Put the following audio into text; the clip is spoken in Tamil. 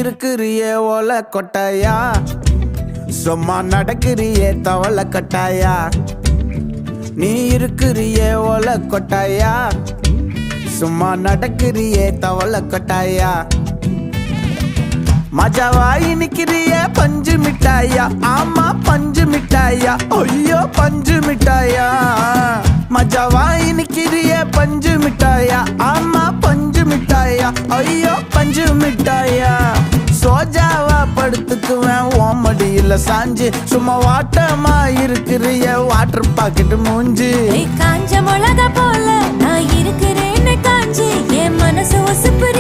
இருக்கிறியே ஓல கொட்டாயா, சும்மா நடக்கிறியே தவள கட்டாயா. நீ இருக்கிறியே ஓல கொட்டாயா, சும்மா நடக்கிறியே தவள கொட்டாயா. மஜாவாயி நிக்கிறிய பஞ்சு மிட்டாயா, ஆமா பஞ்சு மிட்டாயா, ஐயோ பஞ்சு மிட்டாயா. மஜாவாயி நிக்கிறிய பஞ்சு மிட்டாயா, ஆமா பஞ்சு மிட்டாயா, ஐயோ பஞ்சு மிட்டாயா. சோஜாவா படுத்துக்குவேன் ஓமடியில சாஞ்சு, சும்மா வாட்டமா இருக்கிறிய வாட்டர் பாக்கெட் மூஞ்சி. காஞ்ச மிளகா போல நான் இருக்கிறேன்னு காஞ்சி என் மனசு ஒசுப்புற